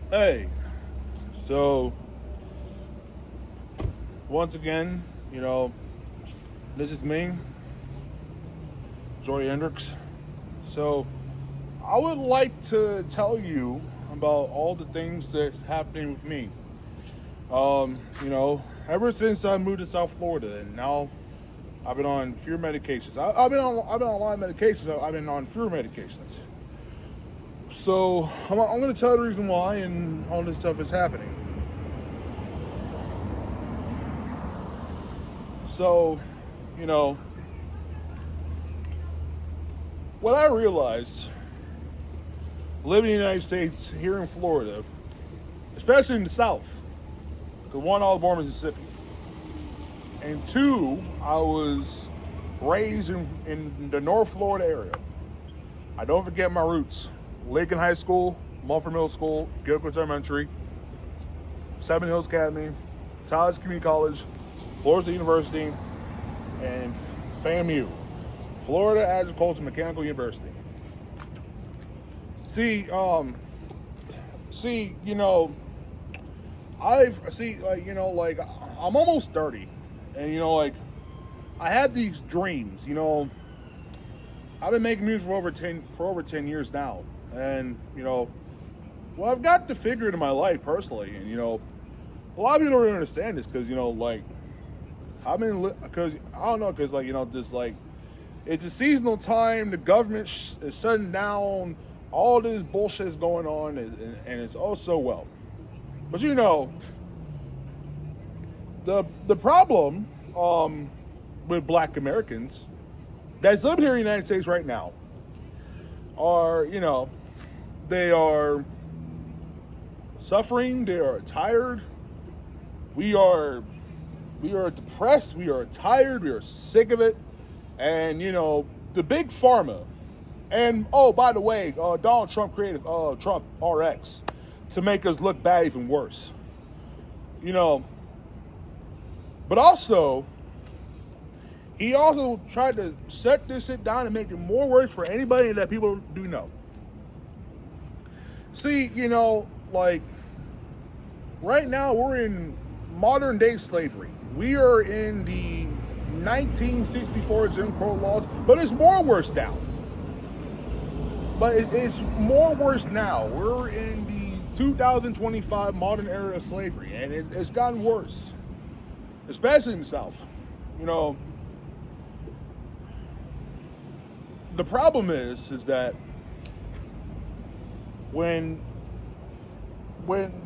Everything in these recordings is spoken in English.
Hey, so once again, this is me, Joy Hendricks. So I would like to tell you about all the things that's happening with me. Ever since I moved to South Florida, and now I've been on fewer medications. I've been on a lot of medications. I've been on fewer medications. So I'm going to tell you the reason why and all this stuff is happening. So, you know, what I realized living in the United States here in Florida, especially in the South, because one, I was born in Mississippi, and two, I was raised in the North Florida area. I don't forget my roots. Lincoln High School, Mulford Middle School, Gilchrist Elementary, Seven Hills Academy, Tallahassee Community College, Florida State University, and FAMU, Florida Agricultural Mechanical University. See, I'm almost 30, and I had these dreams. I've been making music for over 10 years now, and I've got to figure it in my life personally, and a lot of people don't really understand this because it's a seasonal time. The government is shutting down. All this bullshit is going on, and it's all so well. But the problem with Black Americans that's living here in the United States right now are, they are suffering. They are tired. We are depressed. We are tired. We are sick of it. And the big pharma. And by the way, Donald Trump created Trump RX to make us look bad even worse. But also, he also tried to shut this shit down and make it more worse for anybody that people do know. See, right now we're in modern day slavery. We are in the 1964 Jim Crow laws, but it's more worse now. It's more worse now. We're in the 2025 modern era of slavery, and it's gotten worse, especially in the South. The problem is that when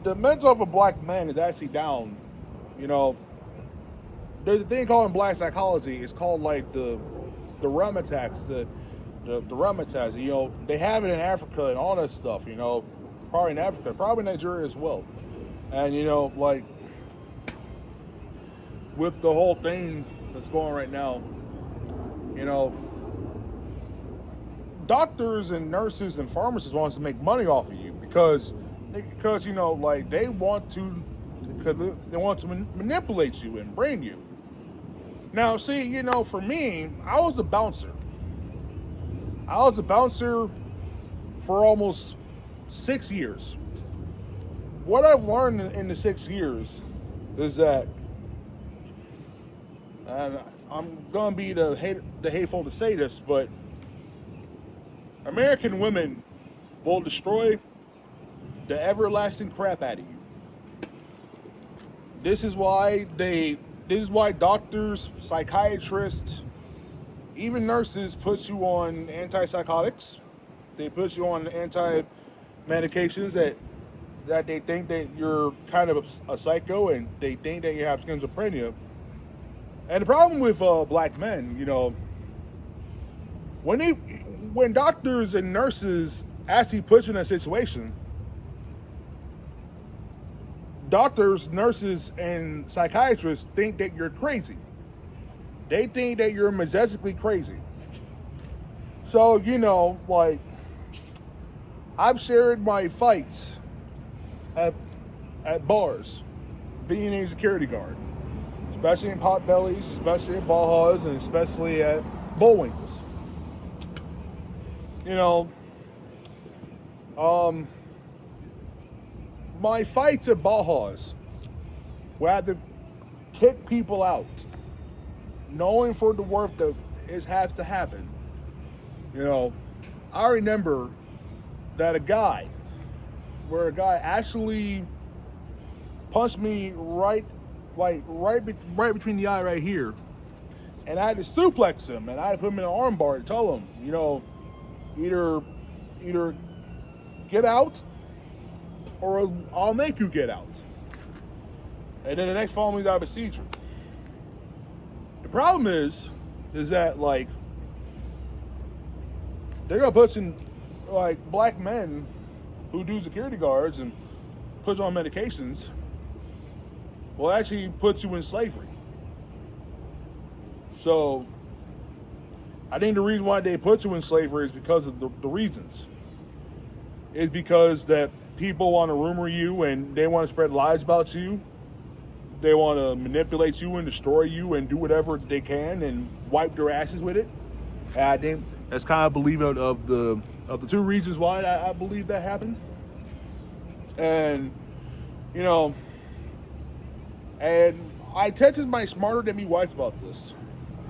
the mental of a black man is actually down, there's a thing called in black psychology. It's called like the REM attacks, the REM attacks. They have it in Africa and all that stuff. Probably in Africa, probably Nigeria as well. And with the whole thing that's going on right now, doctors and nurses and pharmacists want to make money off of you because they want to manipulate you and brain you. Now, see, for me, I was a bouncer. For almost 6 years. What I've learned in the 6 years is that, and I'm gonna be the hateful to say this, but American women will destroy the everlasting crap out of you. This is why doctors, psychiatrists, even nurses put you on antipsychotics. They put you on anti-medications that they think that you're kind of a psycho and they think that you have schizophrenia. And the problem with black men, when doctors and nurses actually put you in that situation, doctors, nurses, and psychiatrists think that you're crazy. They think that you're majestically crazy. So, I've shared my fights at bars, being a security guard, especially in Potbellies, especially at Baja's, and especially at Bullwinkles. Um, my fights at Baja's, where I had to kick people out, knowing for the work that is has to happen. You know, I remember that where a guy actually punched me right between the eye right here, and I had to suplex him, and I had to put him in an armbar to tell him, either either get out or I'll make you get out. And then the next following week I besiege you. The problem is that like they're gonna put some like black men who do security guards and put you on medications. Well, it actually puts you in slavery. So I think the reason why they put you in slavery is because of the reasons. Is because that people want to rumor you and they want to spread lies about you. They want to manipulate you and destroy you and do whatever they can and wipe their asses with it. And I think that's kind of believable of the two reasons why I believe that happened. And and I texted my smarter than me wife about this.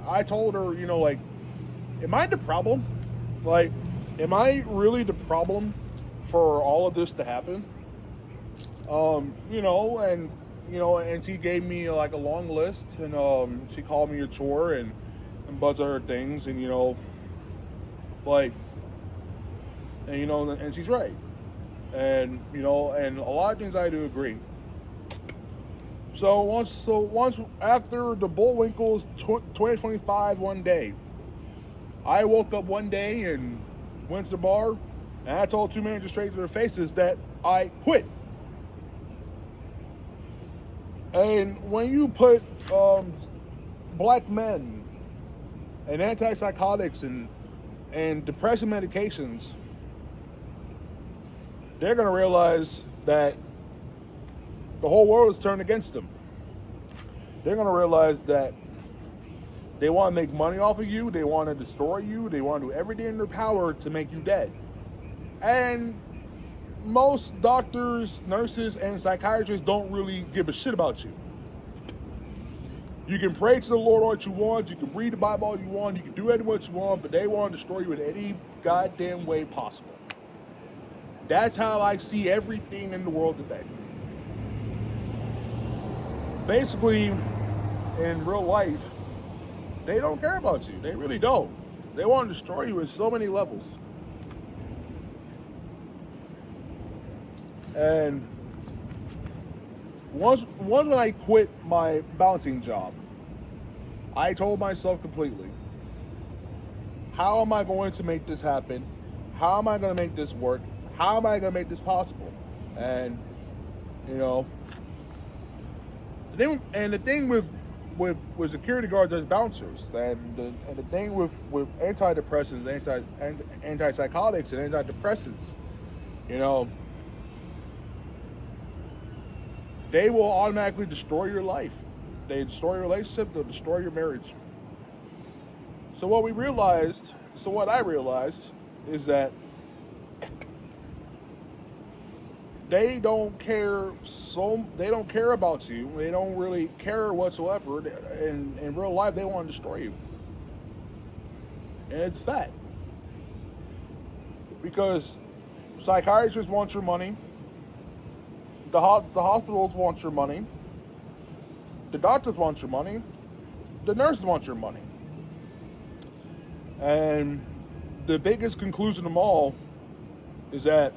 I told her, like, am I the problem? Like, am I really the problem for all of this to happen? And she gave me like a long list, and she called me a chore and a bunch of other things, and and she's right, and and a lot of things I do agree. So once after the Bullwinkle's 2025 one day, I woke up one day and went to the bar, and I told two managers straight to their faces that I quit. And when you put black men and antipsychotics and depression medications, they're going to realize that the whole world is turned against them. They're going to realize that they want to make money off of you, they want to destroy you, they want to do everything in their power to make you dead. And most doctors, nurses, and psychiatrists don't really give a shit about you. You can pray to the Lord all you want, you can read the Bible all you want, you can do anything what you want, but they want to destroy you in any goddamn way possible. That's how I see everything in the world today. Basically, in real life, they don't care about you. They really don't. They want to destroy you in so many levels. And once when I quit my bouncing job, I told myself completely, how am I going to make this happen? How am I going to make this work? How am I going to make this possible? And the thing with security guards as bouncers, and the thing with antidepressants, antipsychotics, and antidepressants, they will automatically destroy your life. They destroy your relationship, they'll destroy your marriage. So what I realized is that they don't care about you. They don't really care whatsoever. In real life, they want to destroy you. And it's a fact. Because psychiatrists want your money. The hospitals want your money. The doctors want your money. The nurses want your money. And the biggest conclusion of them all is that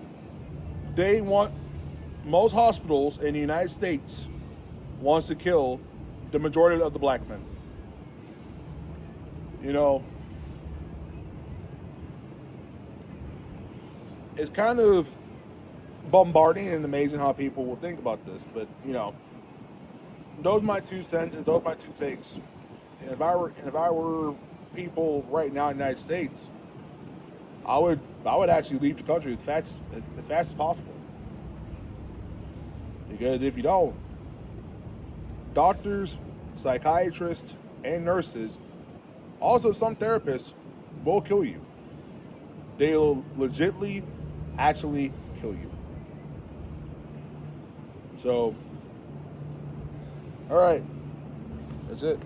most hospitals in the United States wants to kill the majority of the black men. It's kind of bombarding and amazing how people will think about this, but those are my 2 cents and those are my 2 takes. And if I were people right now in the United States, I would actually leave the country as fast as possible. Because if you don't, doctors, psychiatrists, and nurses, also some therapists, will kill you. They'll legitimately actually kill you. So, all right, that's it.